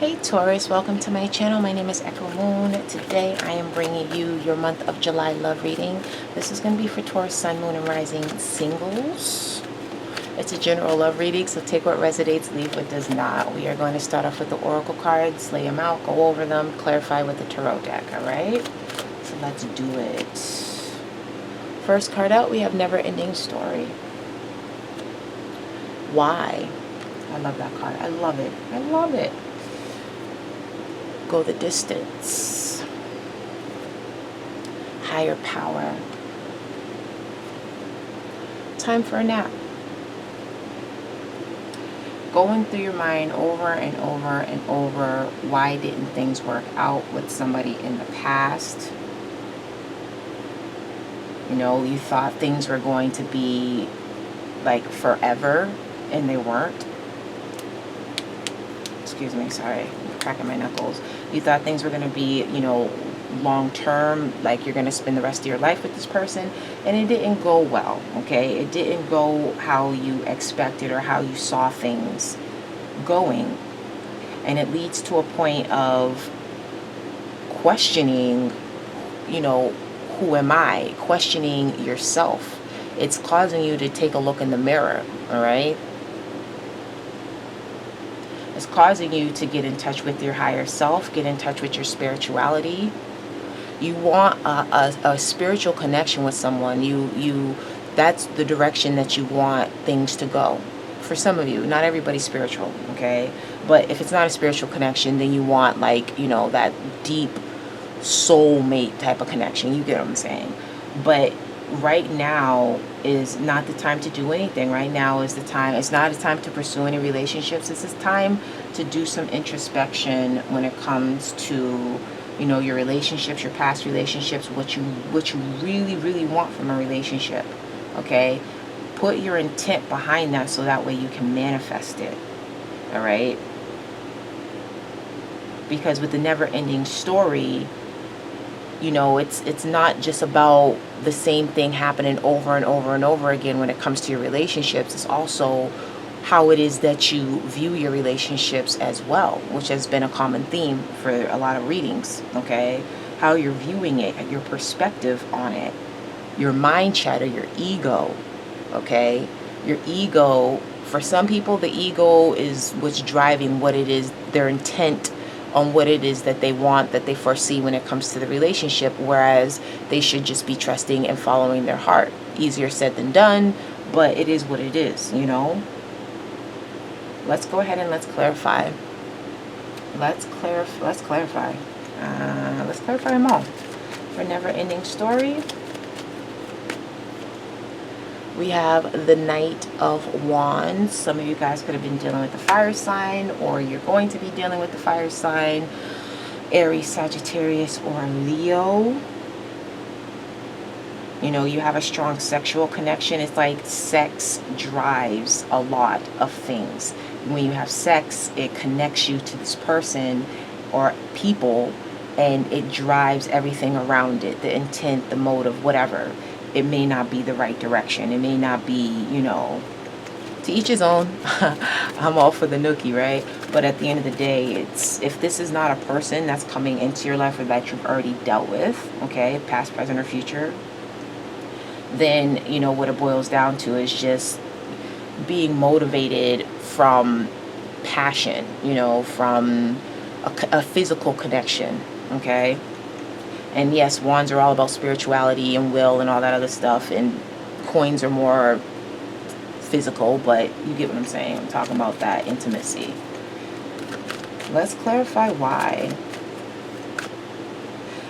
Hey Taurus, welcome to my channel. My name is Echo Moon. Today I am bringing you your month of July love reading. This is going to be for Taurus, Sun, Moon, and Rising singles. It's a general love reading, so take what resonates, leave what does not. We are going to start off with the oracle cards, lay them out, go over them, clarify with the tarot deck, alright? So let's do it. First card out, we have Never Ending Story. Why? I love that card. I love it. I love it. Go the distance. Higher power. Time for a nap. Going through your mind over and over and over, why didn't things work out with somebody in the past? You know, you thought things were going to be like forever and they weren't. Excuse me, sorry, I'm cracking my knuckles. You thought things were going to be, you know, long term, like you're going to spend the rest of your life with this person, and it didn't go well, okay? It didn't go how you expected or how you saw things going, and it leads to a point of questioning, you know, who am I? Questioning yourself. It's causing you to take a look in the mirror, all right? It's causing you to get in touch with your higher self, get in touch with your spirituality. You want a spiritual connection with someone. That's the direction that you want things to go. For some of you, not everybody's spiritual, okay? But if it's not a spiritual connection, then you want, like, you know, that deep soulmate type of connection. You get what I'm saying? But right now is not the time to do anything. Right now is the time. It's not a time to pursue any relationships. It's a time to do some introspection when it comes to, you know, your relationships, your past relationships, what you really want from a relationship. Okay? Put your intent behind that so that way you can manifest it. All right? Because with the never-ending story, you know, it's not just about the same thing happening over and over and over again when it comes to your relationships. It's also how it is that you view your relationships as well, which has been a common theme for a lot of readings, okay? How you're viewing it, your perspective on it, your mind chatter, your ego, okay? Your ego, for some people, the ego is what's driving what it is, their intent on what it is that they want, that they foresee when it comes to the relationship, whereas they should just be trusting and following their heart. Easier said than done, but it is what it is, you know? Let's go ahead and let's clarify. Let's clarify. Let's clarify them all. For Never Ending Story, we have the Knight of Wands. Some of you guys could have been dealing with the fire sign, or you're going to be dealing with the fire sign, Aries, Sagittarius, or Leo. You know, you have a strong sexual connection. It's like sex drives a lot of things. When you have sex, it connects you to this person or people, and it drives everything around it, the intent, the motive, whatever. It may not be the right direction. It may not be, you know, to each his own. I'm all for the nookie, right? But at the end of the day, it's, if this is not a person that's coming into your life or that you've already dealt with, okay, past, present, or future, then, you know, what it boils down to is just being motivated from passion, you know, from a physical connection, okay? And yes, wands are all about spirituality and will and all that other stuff, and coins are more physical, but you get what I'm saying. I'm talking about that intimacy. Let's clarify why.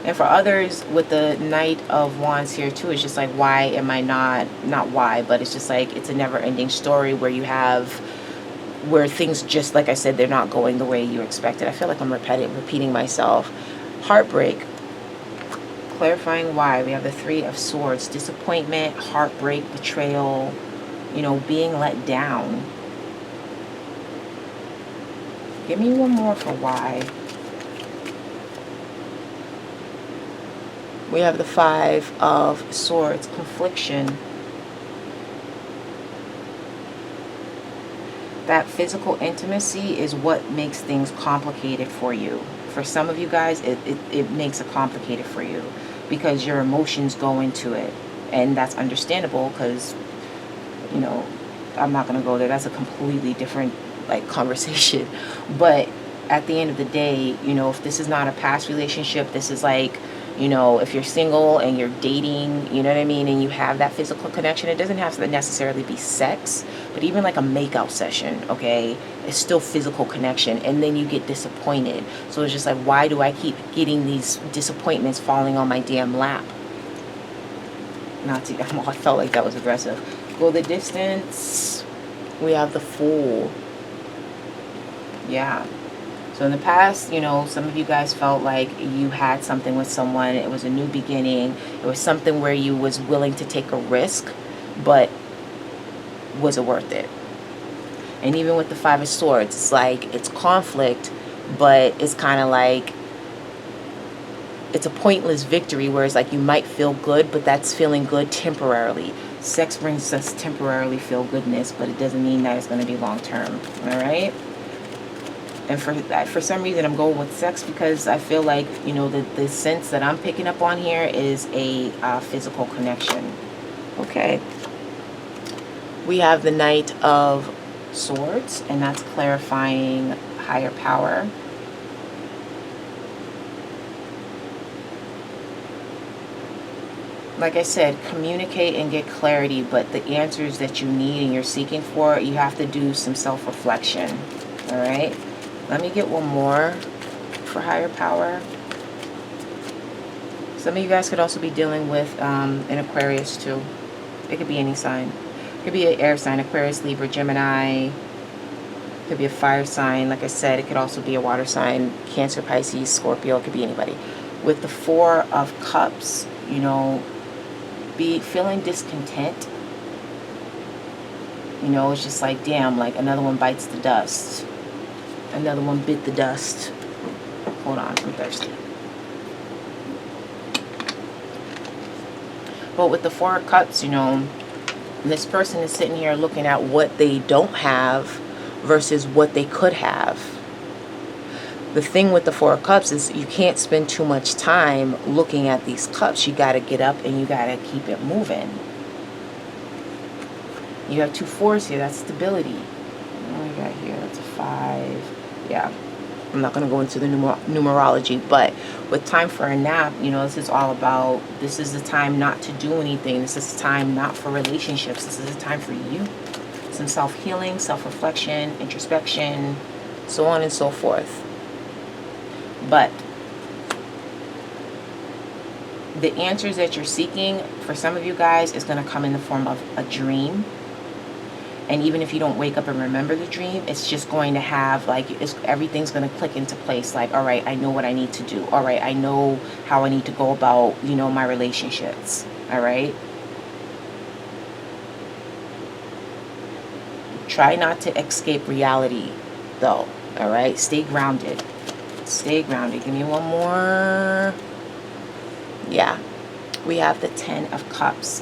And for others, with the Knight of Wands here too, it's just like, why am I not why, but it's just like, it's a never-ending story where you have, where things just, like I said, they're not going the way you expected. I feel like I'm repeating myself. Heartbreak. Clarifying why. We have the Three of Swords. Disappointment, heartbreak, betrayal, you know, being let down. Give me one more for why. We have the Five of Swords. Confliction. That physical intimacy is what makes things complicated for you. For some of you guys, it makes it complicated for you because your emotions go into it. And that's understandable because, you know, I'm not going to go there. That's a completely different, like, conversation. But at the end of the day, you know, if this is not a past relationship, this is like, you know, if you're single and you're dating, you know what I mean, and you have that physical connection, it doesn't have to necessarily be sex, but even like a makeout session, okay, it's still physical connection, and then you get disappointed. So it's just like, why do I keep getting these disappointments falling on my damn lap? Not to, I felt like that was aggressive. Go the distance. We have the Fool. Yeah. So in the past, you know, some of you guys felt like you had something with someone. It was a new beginning. It was something where you was willing to take a risk, but was it worth it? And even with the Five of Swords, it's like, it's conflict, but it's kind of like, it's a pointless victory, where it's like you might feel good, but that's feeling good temporarily. Sex brings us temporarily feel goodness, but it doesn't mean that it's going to be long term. All right? And for some reason, I'm going with sex because I feel like, you know, the sense that I'm picking up on here is a physical connection. Okay. We have the Knight of Swords, and that's clarifying higher power. Like I said, communicate and get clarity, but the answers that you need and you're seeking for, you have to do some self-reflection. All right? Let me get one more for higher power. Some of you guys could also be dealing with an Aquarius too. It could be any sign. It could be an air sign, Aquarius, Libra, Gemini. It could be a fire sign. Like I said, it could also be a water sign, Cancer, Pisces, Scorpio. It could be anybody. With the Four of Cups, you know, be feeling discontent. You know, it's just like, damn, like another one bites the dust. Another one bit the dust. Hold on, I'm thirsty. But with the Four of Cups, you know, this person is sitting here looking at what they don't have versus what they could have. The thing with the Four of Cups is you can't spend too much time looking at these cups. You got to get up and you got to keep it moving. You have two fours here. That's stability. What do we got here? That's a 5. Yeah, I'm not going to go into the numerology, but with time for a nap, you know, this is all about, this is the time not to do anything. This is the time not for relationships. This is the time for you. Some self-healing, self-reflection, introspection, so on and so forth. But the answers that you're seeking, for some of you guys, is going to come in the form of a dream. And even if you don't wake up and remember the dream, it's just going to have, like, everything's going to click into place. Like, all right, I know what I need to do. All right, I know how I need to go about, you know, my relationships. All right. Try not to escape reality, though. All right. Stay grounded. Stay grounded. Give me one more. Yeah. We have the 10 of Cups.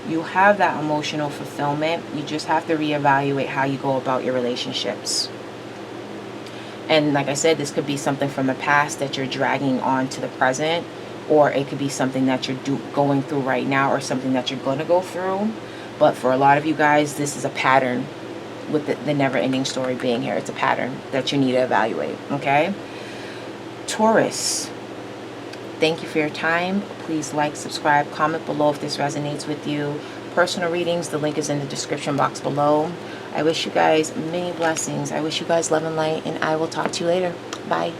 You have that emotional fulfillment. You just have to reevaluate how you go about your relationships. And like I said, this could be something from the past that you're dragging on to the present, or it could be something that you're going through right now, or something that you're going to go through. But for a lot of you guys, this is a pattern, with the never-ending story being here. It's a pattern that you need to evaluate, okay? Taurus. Thank you for your time. Please like, subscribe, comment below if this resonates with you. Personal readings, the link is in the description box below. I wish you guys many blessings. I wish you guys love and light, and I will talk to you later. Bye.